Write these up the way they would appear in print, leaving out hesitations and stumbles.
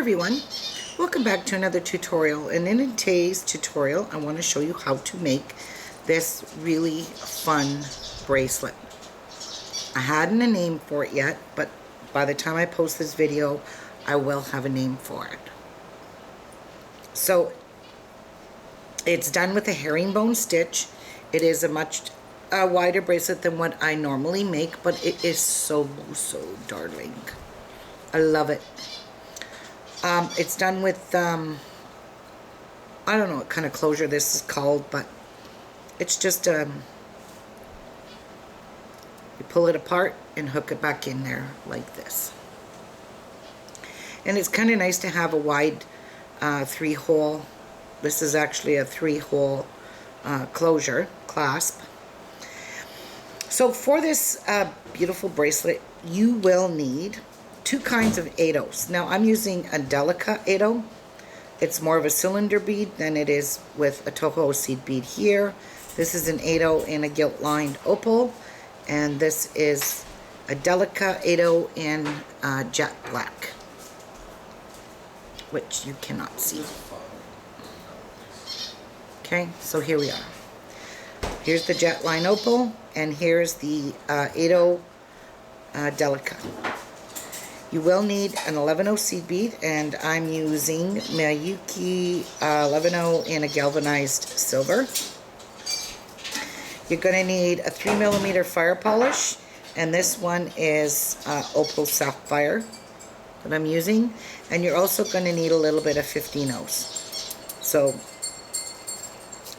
everyone, welcome back to another tutorial, and in today's tutorial I want to show you how to make this really fun bracelet. I hadn't a name for it yet, but by the time I post this video I will have a name for it. So it's done with a herringbone stitch. It is a much wider bracelet than what I normally make, but it is so darling. I love it. It's done with, I don't know what kind of closure this is called, but it's just, you pull it apart and hook it back in there like this. And it's kind of nice to have a wide 3-hole. This is actually a 3-hole closure, clasp. So for this beautiful bracelet, you will need 2 kinds of yrds. Now I'm using a delicate yrd. It's more of a cylinder bead than it is with a Toho seed bead here. This is an yrd in a gilt lined opal, and this is a delicate yrd in jet black, which you cannot see. Okay, so here we are. Here's the jet line opal, and here's the yrd delicate. You will need an 11/0 seed bead, and I'm using Miyuki 11/0 in a galvanized silver. You're going to need a 3mm fire polish, and this one is opal sapphire that I'm using. And you're also going to need a little bit of 15/0s. So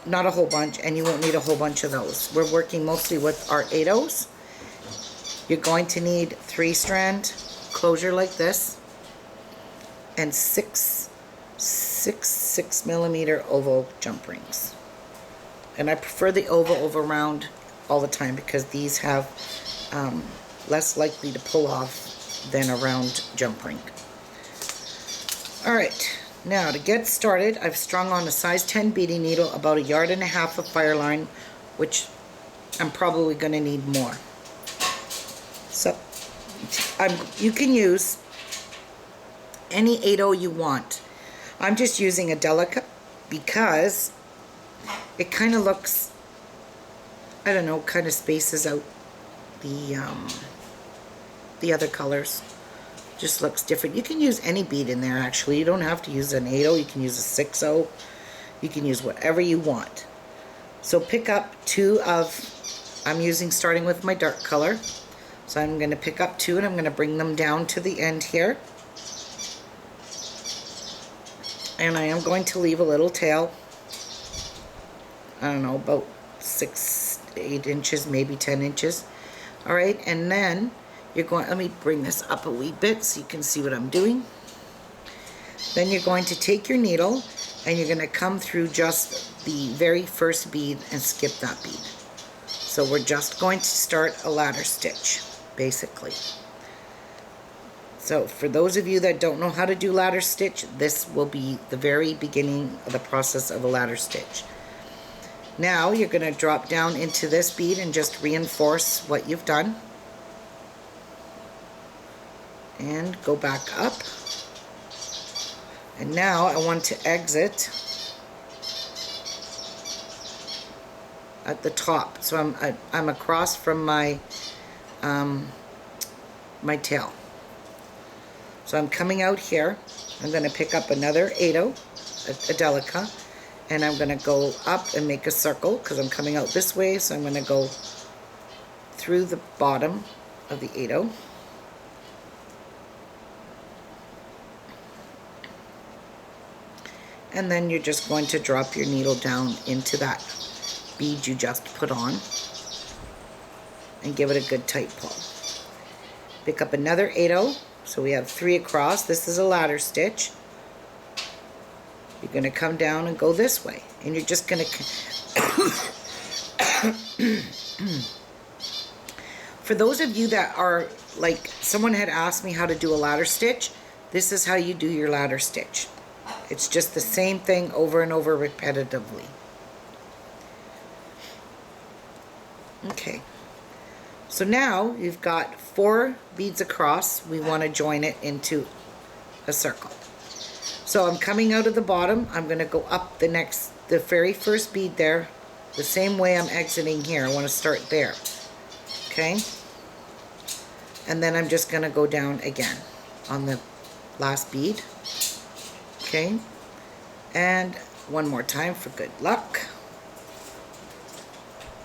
not a whole bunch, and you won't need a whole bunch of those. We're working mostly with our 8/0s. You're going to need 3-strand closure like this, and 6 6mm oval jump rings. And I prefer the oval over round all the time because these have less likely to pull off than a round jump ring. Alright, now to get started, I've strung on a size 10 beading needle about 1.5 yards of Fireline, which I'm probably going to need more. So you can use any 8/0 you want. I'm just using a delicate because it kind of looks, I don't know, kind of spaces out the other colors. Just looks different. You can use any bead in there actually. You don't have to use an 8/0. You can use a 6/0. You can use whatever you want. So pick up 2 of, I'm using starting with my dark color. So I'm going to pick up 2 and I'm going to bring them down to the end here. And I am going to leave a little tail. I don't know, about 6 to 8 inches, maybe 10 inches. Alright, and then you're going, let me bring this up a wee bit so you can see what I'm doing. Then you're going to take your needle and you're going to come through just the very first bead and skip that bead. So we're just going to start a ladder stitch, basically. So for those of you that don't know how to do ladder stitch, this will be the very beginning of the process of a ladder stitch. Now you're going to drop down into this bead and just reinforce what you've done. And go back up. And now I want to exit at the top. So I'm across from my my tail. So I'm coming out here. I'm going to pick up another 8/0, a delicate, and I'm going to go up and make a circle because I'm coming out this way. So I'm going to go through the bottom of the 8/0. And then you're just going to drop your needle down into that bead you just put on and give it a good tight pull. Pick up another 8/0. So we have 3 across. This is a ladder stitch. You're going to come down and go this way, and you're just going to for those of you that are like, someone had asked me how to do a ladder stitch, this is how you do your ladder stitch. It's just the same thing over and over repetitively. Okay, so now you've got 4 beads across. We want to join it into a circle. So I'm coming out of the bottom. I'm going to go up the very first bead there, the same way I'm exiting here. I want to start there. Okay? And then I'm just going to go down again on the last bead. Okay? And one more time for good luck.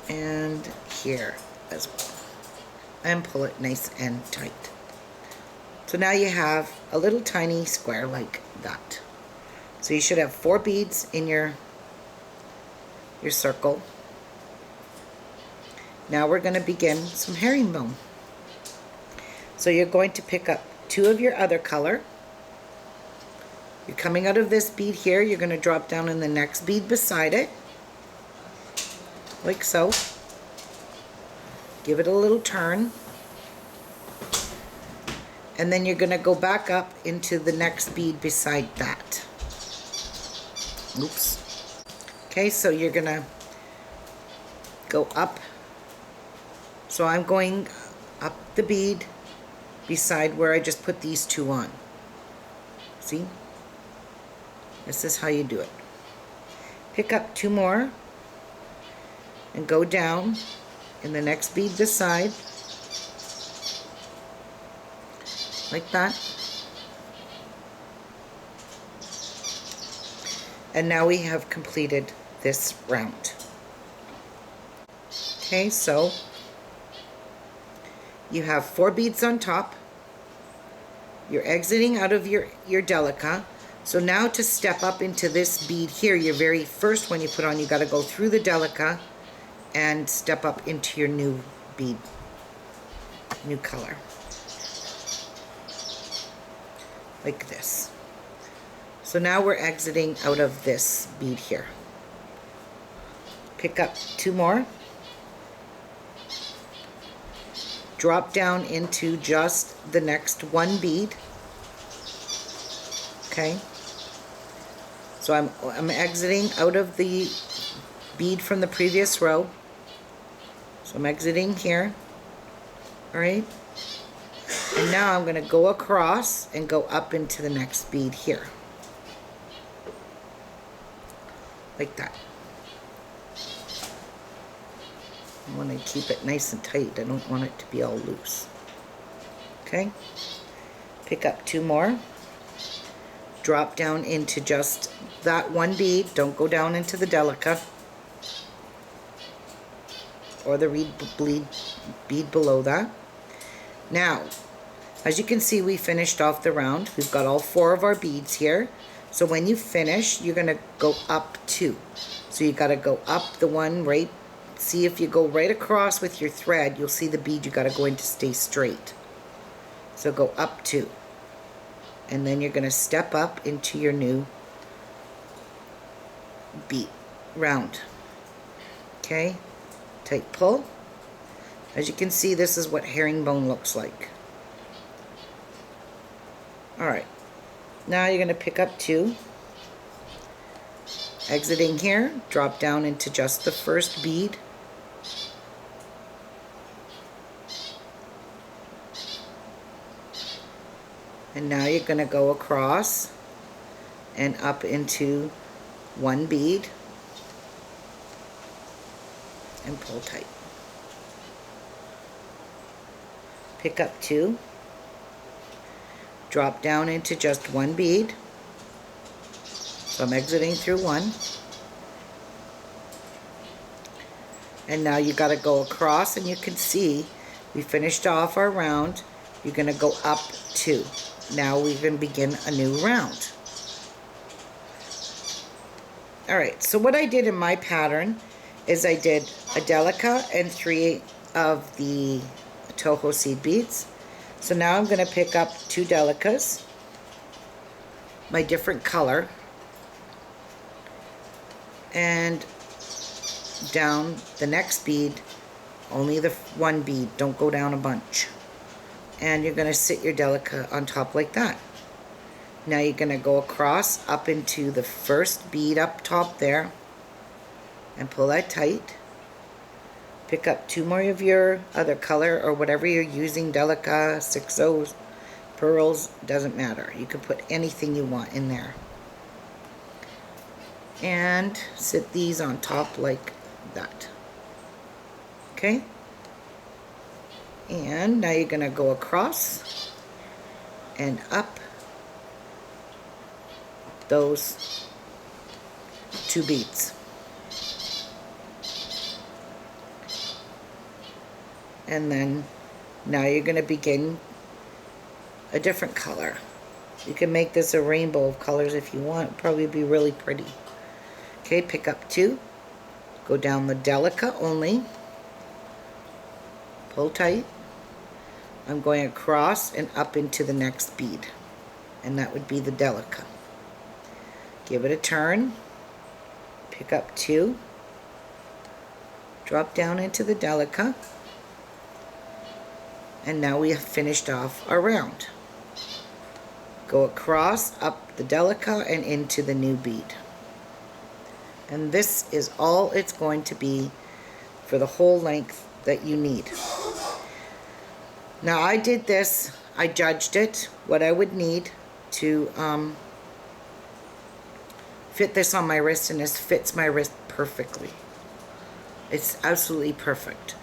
And here as well. And pull it nice and tight. So now you have a little tiny square like that. So you should have 4 beads in your circle. Now we're going to begin some herringbone. So you're going to pick up 2 of your other color. You're coming out of this bead here. You're going to drop down in the next bead beside it, like so. Give it a little turn. And then you're going to go back up into the next bead beside that. Oops. Okay, so you're going to go up. So I'm going up the bead beside where I just put these 2 on. See? This is how you do it. Pick up 2 more and go down in the next bead beside, like that. And now we have completed this round. Okay, so you have 4 beads on top. You're exiting out of your delica. So now to step up into this bead here, your very first one you put on, you got to go through the delica and step up into your new bead, new color, like this. So now we're exiting out of this bead here. Pick up 2 more, drop down into just the next 1 bead. Okay, so I'm exiting out of the bead from the previous row. So I'm exiting here. All right, and now I'm going to go across and go up into the next bead here, like that. I want to keep it nice and tight. I don't want it to be all loose. Okay, pick up 2 more, drop down into just that 1 bead. Don't go down into the delica or the bead below that. Now, as you can see, we finished off the round. We've got all 4 of our beads here. So when you finish, you're going to go up 2. So you got to go up the one right. See, if you go right across with your thread, you'll see the bead you got to go in to stay straight. So go up 2. And then you're going to step up into your new bead round. Okay, tight pull. As you can see, this is what herringbone looks like. Alright, now you're going to pick up 2, exiting here, drop down into just the first bead, and now you're going to go across and up into 1 bead and pull tight. Pick up 2, drop down into just 1 bead. So I'm exiting through 1. And now you got to go across, and you can see we finished off our round. You're going to go up 2. Now we can begin a new round. Alright, so what I did in my pattern is I did a delica and 3 of the Toho seed beads. So now I'm going to pick up 2 delicas, my different color, and down the next bead, only the 1 bead, don't go down a bunch. And you're going to sit your delica on top like that. Now you're going to go across up into the first bead up top there and pull that tight. Pick up 2 more of your other color or whatever you're using, delica, 6/0s, pearls, doesn't matter. You can put anything you want in there. and sit these on top like that. Okay? And now you're going to go across and up those 2 beads. And then now you're going to begin a different color. You can make this a rainbow of colors if you want. Probably be really pretty. Okay, pick up 2. Go down the delica only. Pull tight. I'm going across and up into the next bead. And that would be the delica. Give it a turn. Pick up 2. Drop down into the delica. And now we have finished off our round. Go across, up the delica, and into the new bead. And this is all it's going to be for the whole length that you need. Now I did this, I judged it, what I would need to fit this on my wrist, and this fits my wrist perfectly. It's absolutely perfect.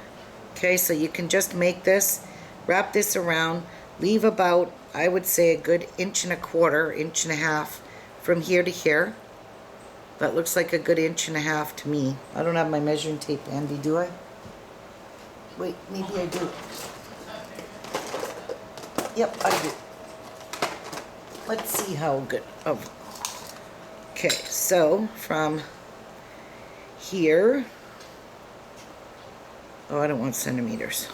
Okay, so you can just make this, wrap this around, leave about, I would say, a good 1.25 inches, 1.5 inches from here to here. That looks like a good 1.5 inches to me. I don't have my measuring tape handy, do I? Wait, maybe I do. Yep, I do. Let's see how good. Oh. Okay, so from here, oh, I don't want centimeters.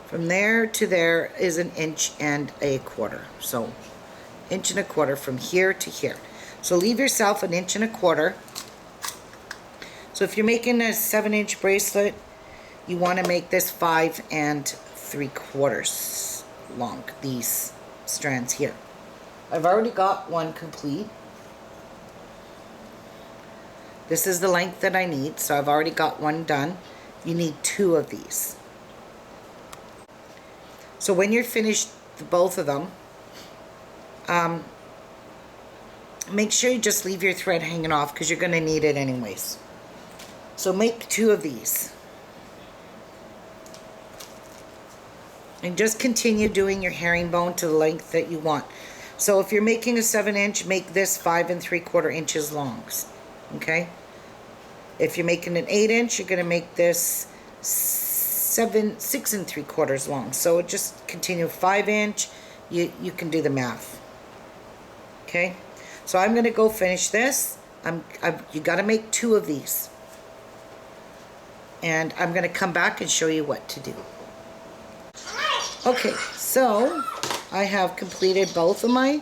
From there to there is 1.25 inches. So 1.25 inches from here to here. So leave yourself 1.25 inches. So if you're making a 7-inch bracelet, you want to make this 5 3/4 long, these strands here. I've already got one complete. This is the length that I need, so I've already got one done. You need 2 of these. So when you're finished both of them, make sure you just leave your thread hanging off because you're going to need it anyways. So make 2 of these. And just continue doing your herringbone to the length that you want. So if you're making a 7-inch, make this 5 3/4 inches long. Okay? If you're making an 8-inch, you're going to make this 6 3/4 long. So just continue 5-inch. You can do the math. Okay? So I'm going to go finish this. You got to make 2 of these. And I'm going to come back and show you what to do. Okay, so I have completed both of my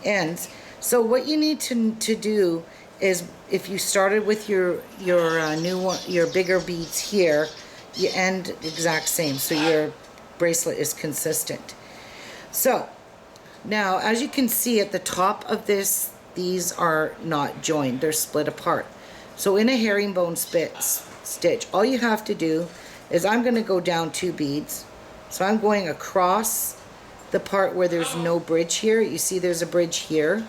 ends. So what you need to do is, if you started with your new one, your bigger beads here, you end exact same, so your bracelet is consistent. So now, as you can see at the top of this, these are not joined, they're split apart. So in a herringbone stitch, all you have to do is, I'm going to go down 2 beads. So I'm going across the part where there's no bridge here. You see there's a bridge here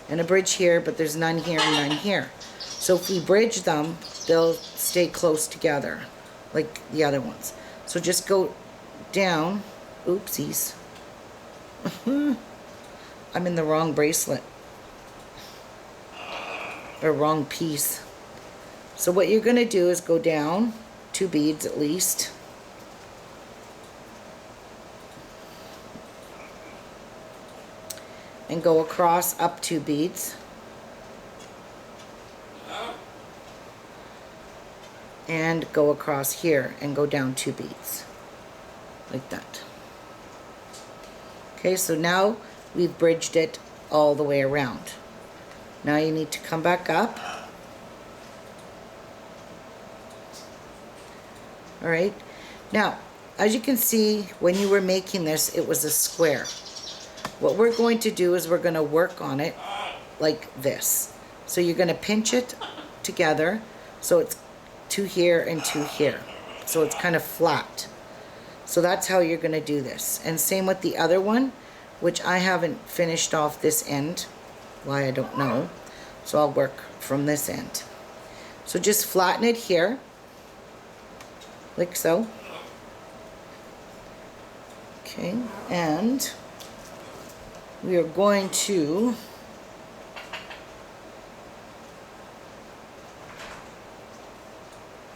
and a bridge here, but there's none here and none here. So if we bridge them, they'll stay close together like the other ones. So just go down. Oopsies. I'm in the wrong bracelet, or wrong piece. So what you're going to do is go down 2 beads at least. And go across, up 2 beads. And go across here and go down 2 beads. Like that. Okay, so now we've bridged it all the way around. Now you need to come back up. Alright, now as you can see, when you were making this, it was a square. What we're going to do is we're going to work on it like this. So you're going to pinch it together so it's 2 here and 2 here. So it's kind of flat. So that's how you're going to do this. And same with the other one. which I haven't finished off this end. Why, I don't know. So I'll work from this end. So just flatten it here, like so. Okay, and we are going to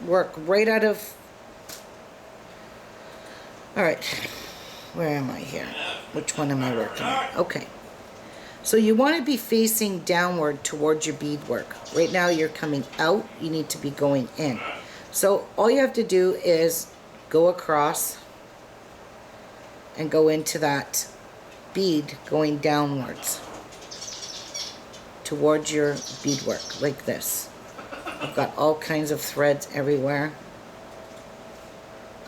work right out of, all right, where am I here? Which one am I working on? Okay, so you want to be facing downward towards your beadwork. Right now you're coming out, you need to be going in. So all you have to do is go across and go into that bead going downwards towards your beadwork, like this. I've got all kinds of threads everywhere.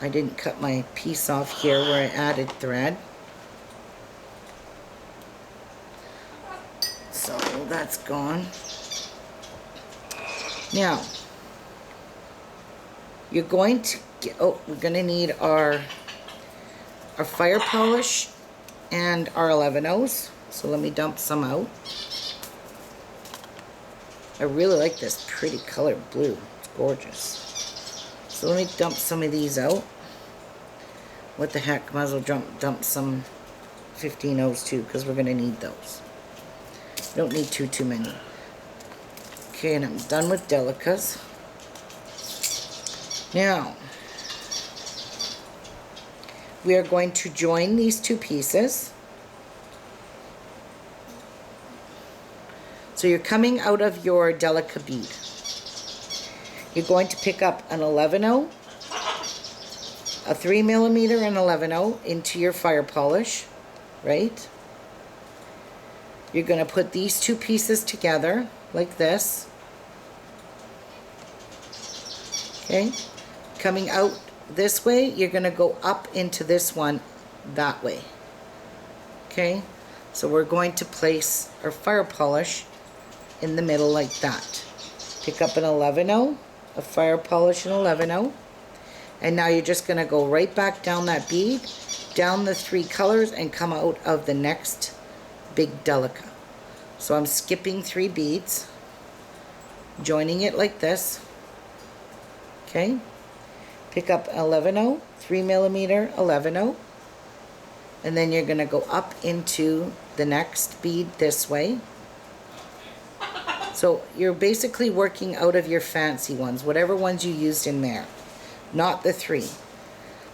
I didn't cut my piece off here where I added thread. So that's gone. Now, you're going to get, oh, we're going to need our fire polish and our 11-0s. So let me dump some out. I really like this pretty color blue. It's gorgeous. So let me dump some of these out. What the heck, might as well dump some 15-0s too, because we're going to need those. Don't need too many. Okay, and I'm done with delicas. Now, we are going to join these two pieces. So you're coming out of your delica bead. You're going to pick up an 11-0, a 3mm and 11-0 into your fire polish, right? You're going to put these two pieces together like this. Okay? Coming out this way, you're going to go up into this one that way. Okay? So we're going to place our fire polish in the middle like that. Pick up an 11-0, a fire polish and 11-0, and now you're just going to go right back down that bead, down the 3 colors, and come out of the next big delica. So I'm skipping 3 beads, joining it like this. Okay, pick up 11-0, 3mm 11-0, and then you're going to go up into the next bead this way. So you're basically working out of your fancy ones, whatever ones you used in there, not the 3.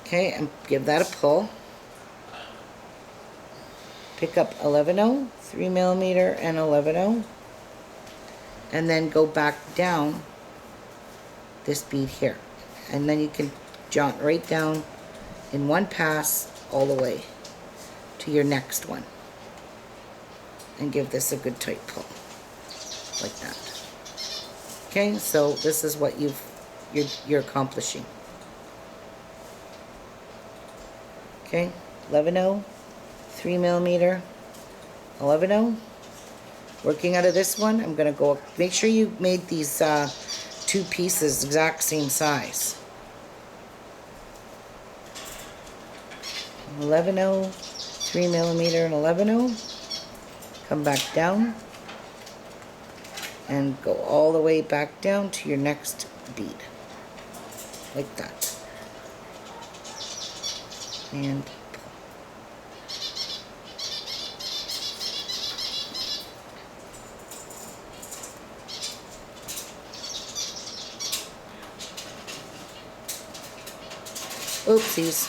Okay, and give that a pull. Pick up 11-0, 3mm and 11-0, and then go back down this bead here. And then you can jaunt right down in one pass all the way to your next one. And give this a good tight pull. Like that. Okay, so this is what you're accomplishing. Okay, 11-0, 3mm, 11-0. Working out of this one, I'm gonna go. Make sure you made these 2 pieces exact same size. 11-0, 3mm, and 11-0. Come back down. And go all the way back down to your next bead, like that, and oopsies.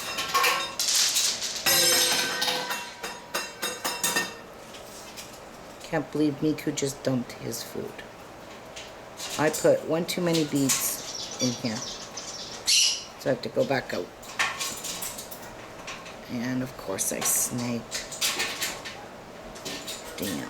Can't believe Miku just dumped his food. I put one too many beads in here, so I have to go back out. And of course I snagged. Damn.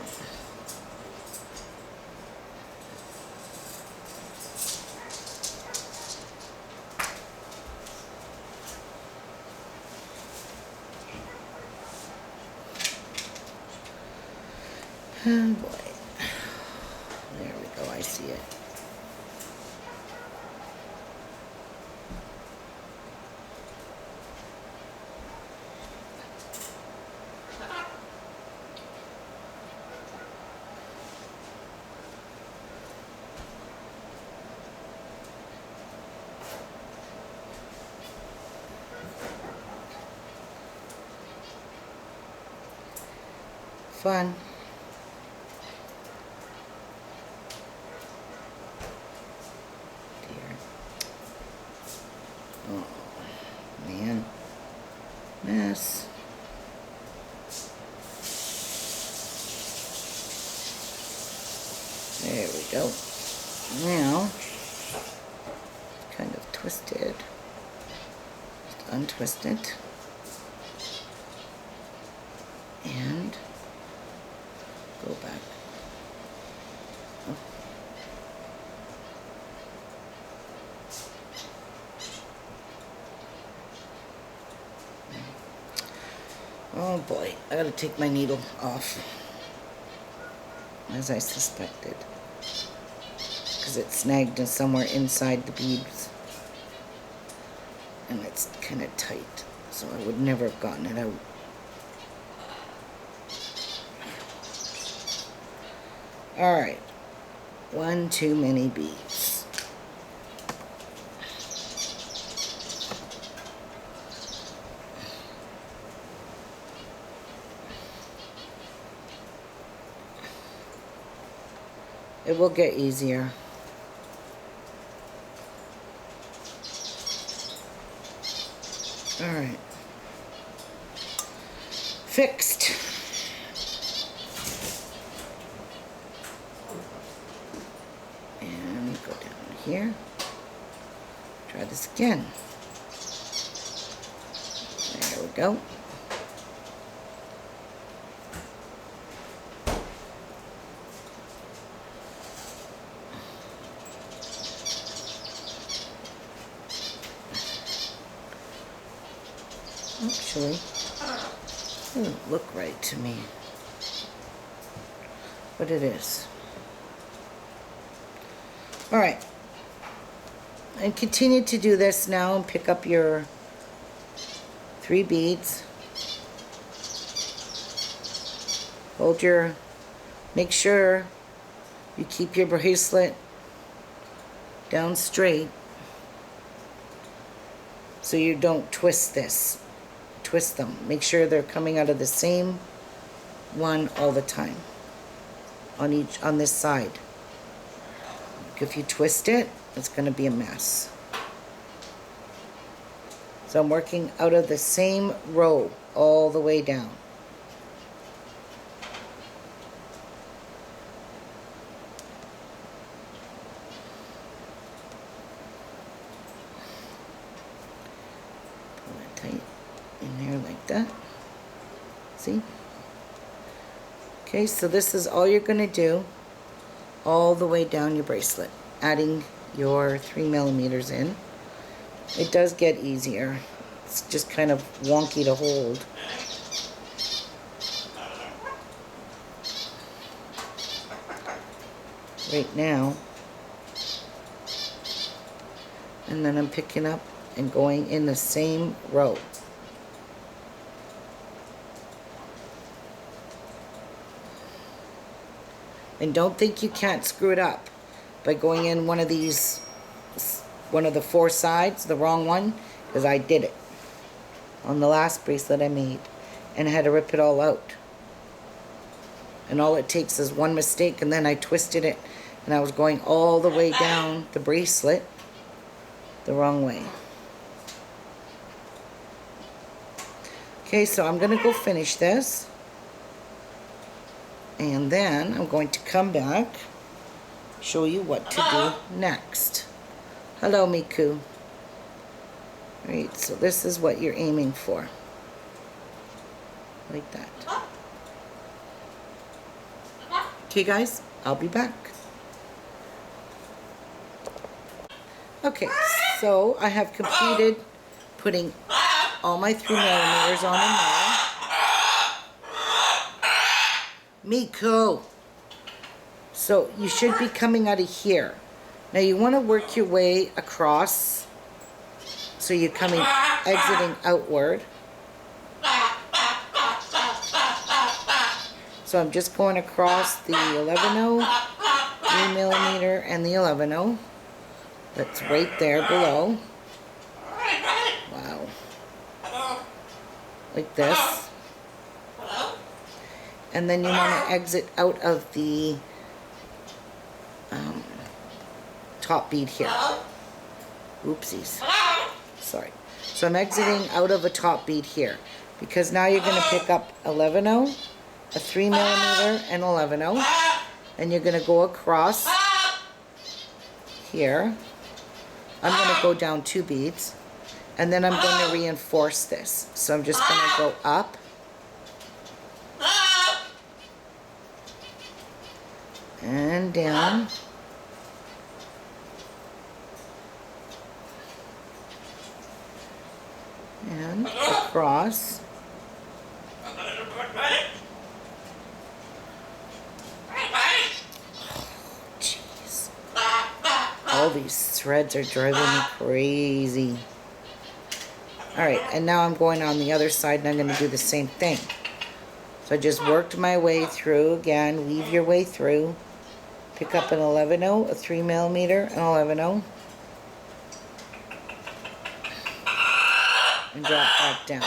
Oh boy. There we go, I see it. fun. Dear. Oh, man. Mess. There we go. Now, kind of twisted. Just untwist it. And go back. Oh boy, I gotta take my needle off, as I suspected, because it's snagged in somewhere inside the beads, and it's kind of tight, so I would never have gotten it out. Alright, one too many beads. It will get easier. Alright. Fixed. And go down here. Try this again. There we go. Actually, it doesn't look right to me, but it is. Alright, and continue to do this now and pick up your 3 beads. Make sure you keep your bracelet down straight so you don't twist them. Make sure they're coming out of the same one all the time on this side. If you twist it, it's going to be a mess. So I'm working out of the same row all the way down. Pull it tight in there like that. See? Okay, so this is all you're going to do all the way down your bracelet, adding your 3mm in. It does get easier. It's just kind of wonky to hold. Right now. And then I'm picking up and going in the same row. And don't think you can't screw it up by going in one of these, one of the 4 sides, the wrong one, because I did it on the last bracelet I made and I had to rip it all out. And all it takes is one mistake, and then I twisted it and I was going all the way down the bracelet the wrong way. Okay, so I'm going to go finish this. And then I'm going to come back, show you what to do next. Hello, Miku. Alright, so this is what you're aiming for. Like that. Okay, guys, I'll be back. Okay, so I have completed putting all my 3mm on in there. Miku. So you should be coming out of here. Now you want to work your way across so you're coming, exiting outward. So I'm just going across the 11/0, 3mm, and the 11/0. That's right there below. Wow. Like this. and then you want to exit out of the top bead here. Oopsies. Sorry. So I'm exiting out of a top bead here, because now you're going to pick up 11/0, a 3mm, and 11/0, and you're going to go across here. I'm going to go down 2 beads, and then I'm going to reinforce this. So I'm just going to go up, and down, and across, jeez, all these threads are driving me crazy. Alright, and now I'm going on the other side, and I'm going to do the same thing. So I just worked my way through. Again, weave your way through, pick up an 11/0, a 3mm, an 11/0, and drop back down.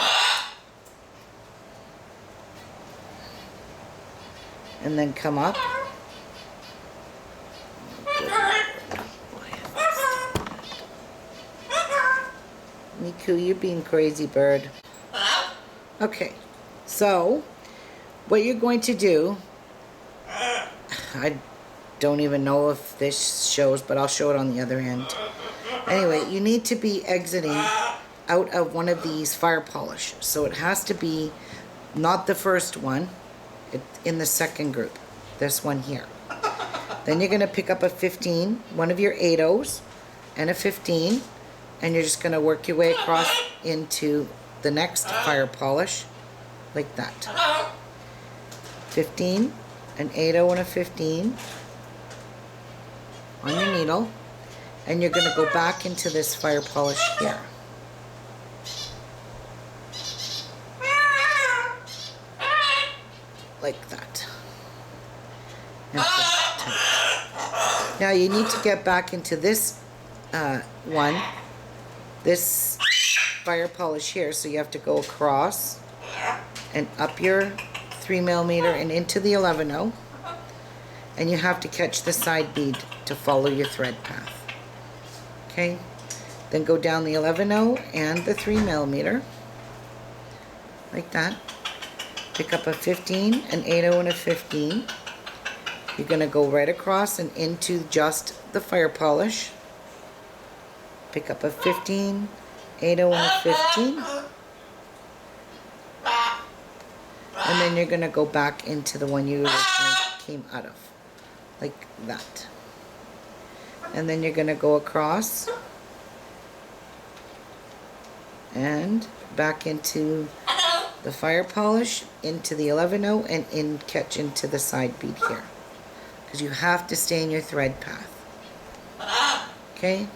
And then come up. Miku, you're being crazy, bird. Okay, so what you're going to do, I don't even know if this shows, but I'll show it on the other end. Anyway, you need to be exiting out of one of these Firepolish. So it has to be not the first one, in the second group, this one here. Then you're going to pick up a 15, one of your 8/0s, and a 15, and you're just going to work your way across into the next Firepolish, like that. 15, an 8/0 and a 15 on your needle, and you're going to go back into this Firepolish here. Like that. And now you need to get back into this one, this Firepolish here, so you have to go across and up your 3mm and into the 11/0, and you have to catch the side bead to follow your thread path. Okay, then go down the 11/0 and the 3mm, like that. Pick up a 15, an 8/0 and a 15. You're going to go right across and into just the Firepolish. Pick up a 15, 8/0 and a 15. And then you're going to go back into the one you originally came out of, like that. And then you're going to go across and back into the Firepolish, into the 11/0, and catch into the side bead here, because you have to stay in your thread path. Okay,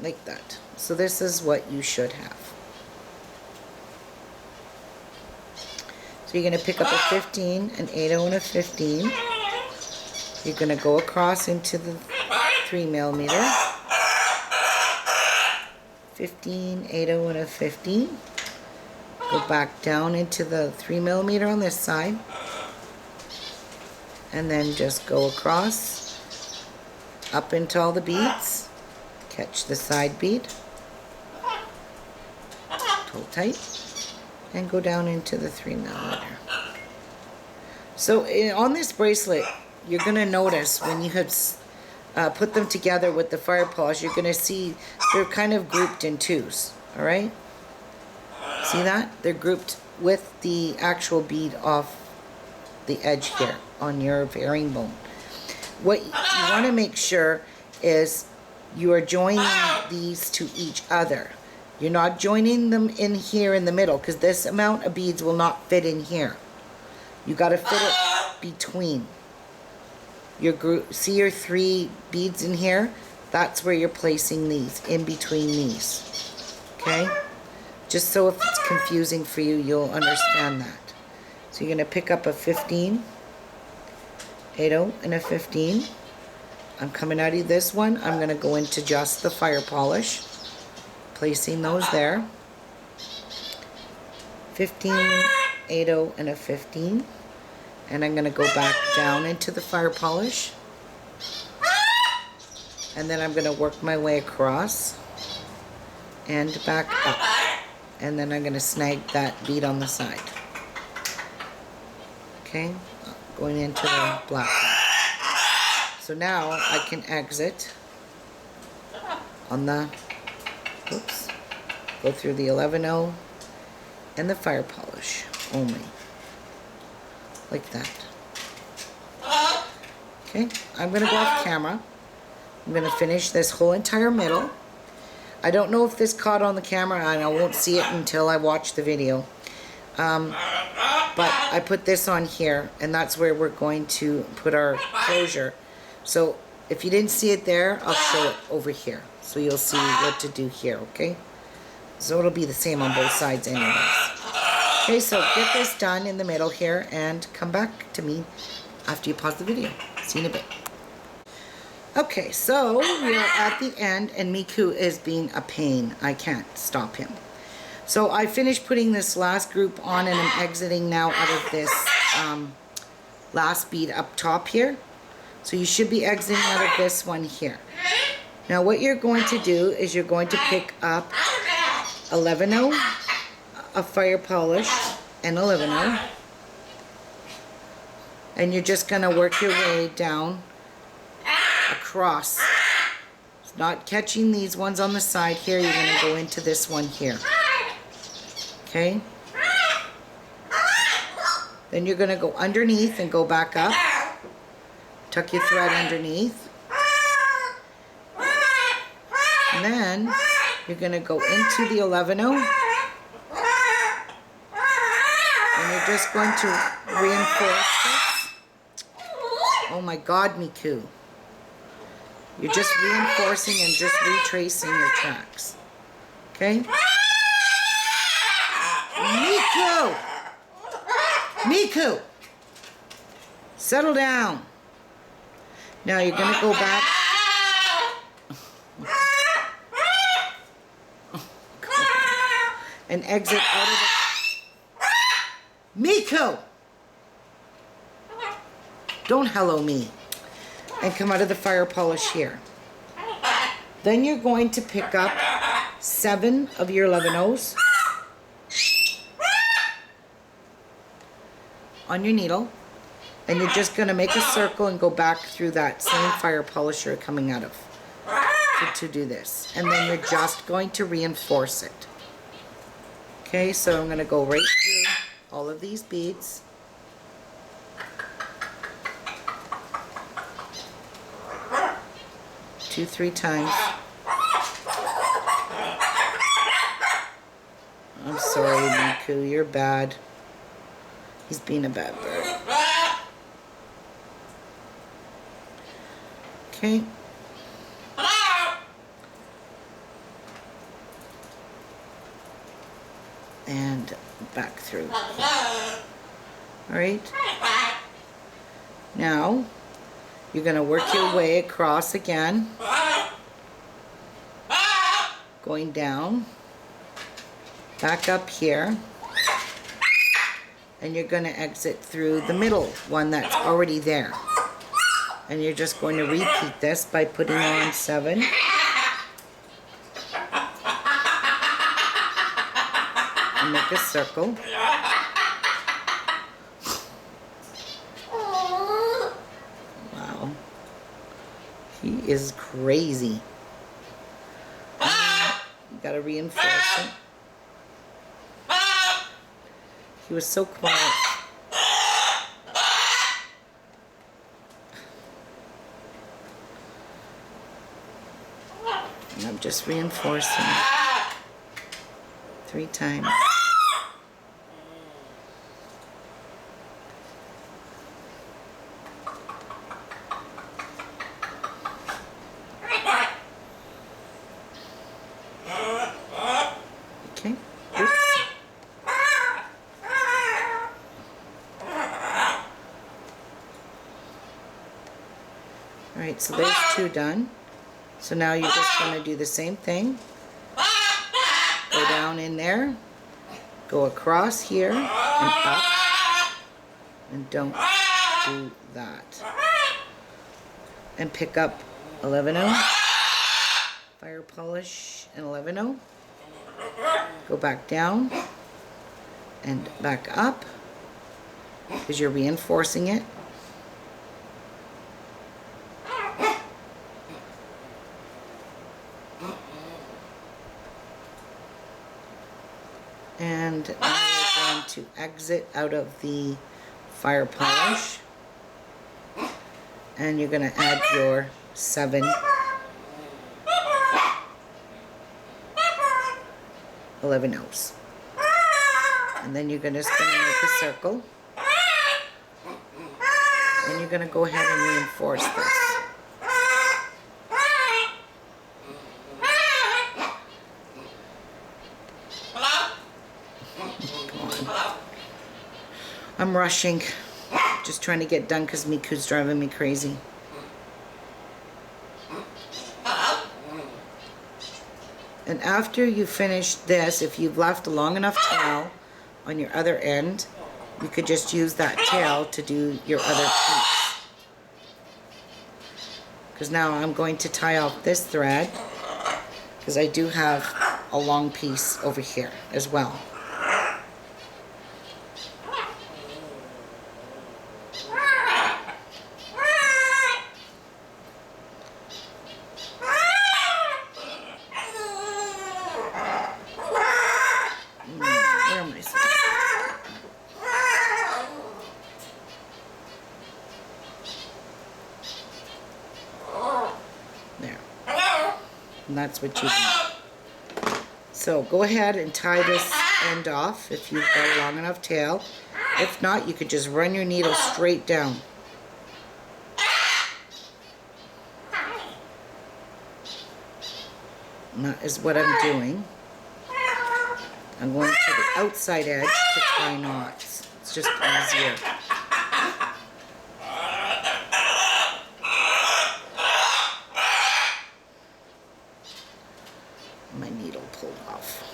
like that. So this is what you should have. So you're going to pick up a 15, an 8/0 and a 15. You're going to go across into the 3mm, 15, 8/0 and a 15. Go back down into the 3mm on this side, and then just go across, up into all the beads, catch the side bead, pull tight, and go down into the 3mm. So on this bracelet, you're going to notice when you have put them together with the Firepolish, you're going to see they're kind of grouped in twos, alright? See that? They're grouped with the actual bead off the edge here on your herringbone. What you want to make sure is you are joining these to each other. You're not joining them in here in the middle, because this amount of beads will not fit in here. You got to fit it between your group. See your 3 beads in here? That's where you're placing these, in between these. Okay? Just so if it's confusing for you, you'll understand that. So you're going to pick up a 15, 8/0 and a 15. I'm coming out of this one. I'm going to go into just the Firepolish, placing those there. 15, 8/0 and a 15. And I'm going to go back down into the fire polish. And then I'm going to work my way across and back up. And then I'm going to snag that bead on the side. Okay, going into the black one. So now I can exit on the, oops, go through the 11/0 and the fire polish only. Like that. Okay, I'm going to go off camera. I'm going to finish this whole entire middle. I don't know if this caught on the camera, and I won't see it until I watch the video. But I put this on here, and that's where we're going to put our closure. So if you didn't see it there, I'll show it over here. So you'll see what to do here, okay? So it'll be the same on both sides anyways. Okay, so get this done in the middle here and come back to me after you pause the video. See you in a bit. Okay, so we are at the end and Miku is being a pain. I can't stop him. So I finished putting this last group on and I'm exiting now out of this last bead up top here. So you should be exiting out of this one here. Now what you're going to do is you're going to pick up 11/0, a fire polish, and 11/0. And you're just going to work your way down across. It's not catching these ones on the side here. You're going to go into this one here. Okay? Then you're going to go underneath and go back up. Tuck your thread underneath. And then you're going to go into the 11/0. And you're just going to reinforce this. Oh my God, Miku. You're just reinforcing and just retracing your tracks. Okay? Miku! Miku! Settle down. Now you're going to go back. And exit out of the... Miku! Don't hello me. And come out of the fire polish here. Then you're going to pick up 7 of your 11/0s on your needle, and you're just going to make a circle and go back through that same fire polish you're coming out of to do this. And then you're just going to reinforce it. Okay, so I'm going to go right through all of these beads. Two, 3 times. I'm sorry, Miku, you're bad. He's being a bad bird. Okay. And back through. Alright. Now, you're going to work your way across again. Going down. Back up here. And you're going to exit through the middle one that's already there. And you're just going to repeat this by putting on 7. And make a circle. Wow. He is crazy. You gotta reinforce it. He was so quiet. And I'm just reinforcing 3 times. Okay. Oops. Alright, so there's 2 done. So now you're just going to do the same thing. Go down in there, go across here and up, and don't do that. And pick up 11/0, Firepolish and 11/0. Go back down and back up because you're reinforcing it. And now we're going to exit out of the Firepolish, and you're going to add your 7 11/0s, and then you're just going to make a circle, and you're going to go ahead and reinforce this. I'm rushing, just trying to get done because Miku's driving me crazy. And after you finish this, if you've left a long enough tail on your other end, you could just use that tail to do your other piece. Because now I'm going to tie off this thread, because I do have a long piece over here as well. And that's what you do. So go ahead and tie this end off if you've got a long enough tail. If not, you could just run your needle straight down. And that is what I'm doing. I'm going to the outside edge to tie knots. It's just easier. My needle pulled off.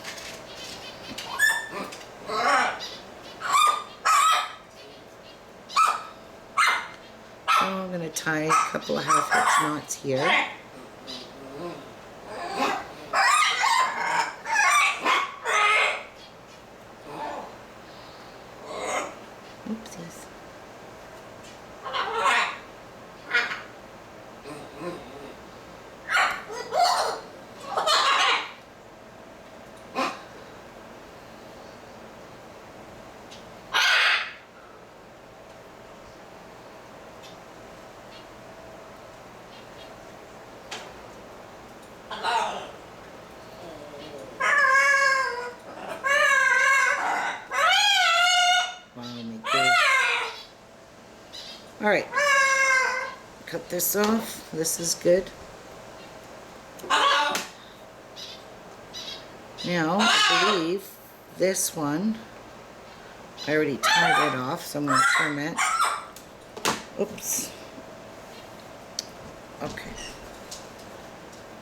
So I'm going to tie a couple of half-hitch knots here. Oopsies. Alright, cut this off. This is good. Now, I believe this one, I already tied it off, so I'm going to trim it. Oops. Okay.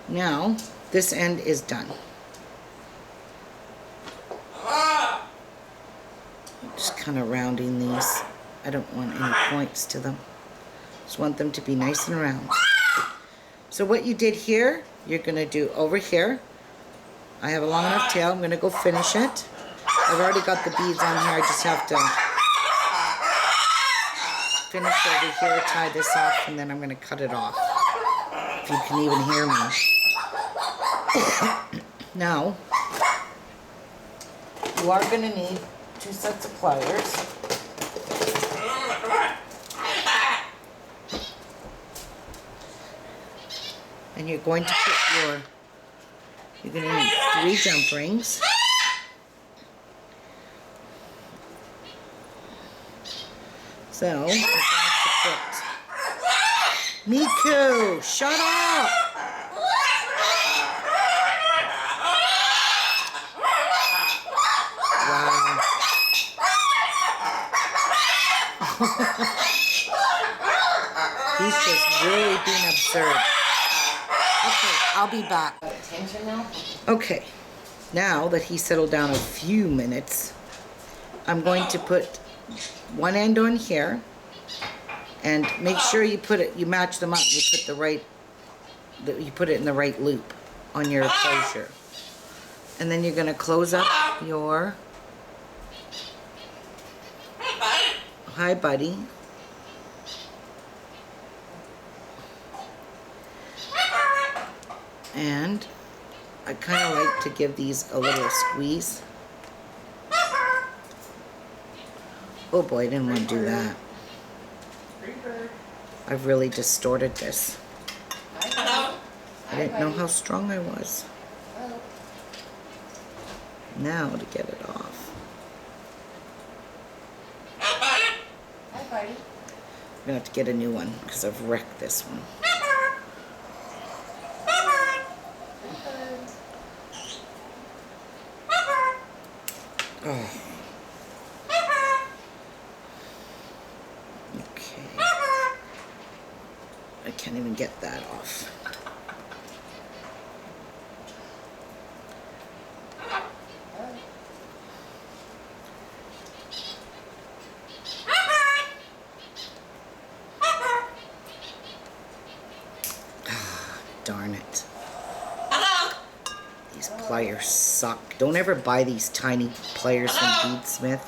Now, this end is done. I'm just kind of rounding these. I don't want any points to them. Just want them to be nice and round. So what you did here, you're going to do over here. I have a long enough tail. I'm going to go finish it. I've already got the beads on here. I just have to finish over here, tie this off, and then I'm going to cut it off. If you can even hear me. Now, you are going to need 2 sets of pliers. And you're going to put you're going to need 3 jump rings. So, we're going to put, Miku, shut up! Wow. He's just really being absurd. Okay, I'll be back. Attention now? Okay, now that he settled down a few minutes, I'm going to put one end on here, and make sure you put it, you match them up, you put the right, you put it in the right loop on your closure. And then you're going to close up your, hi buddy, and I kind of like to give these a little squeeze. Oh boy, I didn't want to do that. I've really distorted this. I didn't know how strong I was. Now to get it off. I'm gonna have to get a new one because I've wrecked this one. Oh. Okay. I can't even get that off. Darn it. These pliers suck. Don't ever buy these tiny pliers from Beadsmith.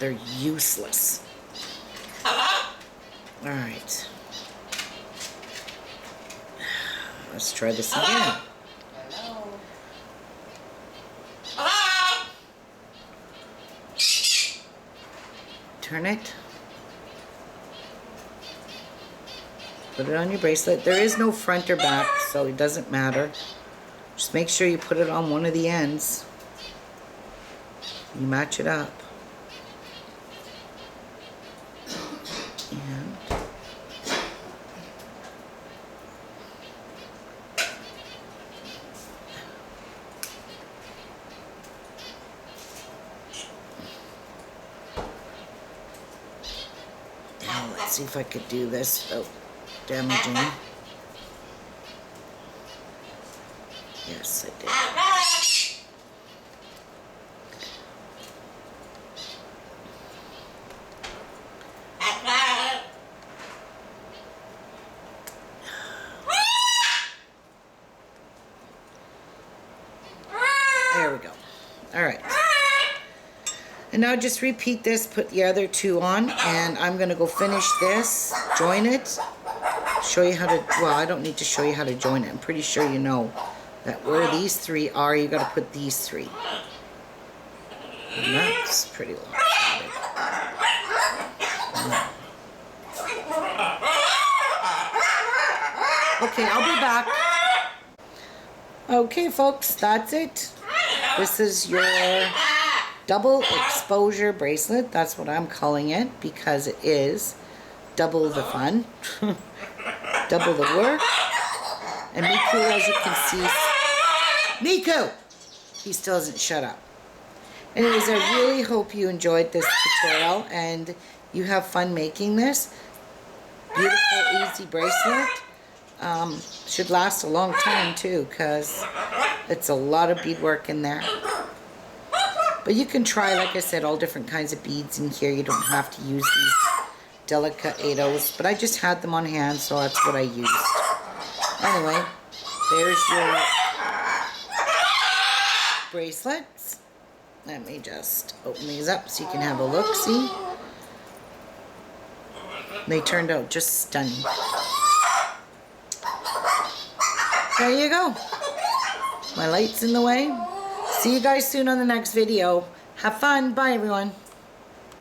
They're useless. Alright. Let's try this again. Turn it. Put it on your bracelet. There is no front or back, so it doesn't matter. Just make sure you put it on one of the ends. You match it up. And now let's see if I could do this without damaging. Yes, I did. There we go. All right. And now just repeat this, put the other two on, and I'm going to go finish this, join it, show you how to, well, I don't need to show you how to join it. I'm pretty sure you know that where these three are, you got to put these three. And that's pretty lopsided. Okay, I'll be back. Okay, folks, that's it. This is your double exposure bracelet. That's what I'm calling it because it is double the fun, double the work. And Miku, as you can see, Miku! He still doesn't shut up. Anyways, I really hope you enjoyed this tutorial and you have fun making this. Beautiful, easy bracelet. Should last a long time too because it's a lot of beadwork in there. But you can try, like I said, all different kinds of beads in here. You don't have to use these delicados, but I just had them on hand, so that's what I used. Anyway, there's your bracelets. Let me just open these up so you can have a look, see? They turned out just stunning. There you go. My light's in the way. See you guys soon on the next video. Have fun. Bye, everyone.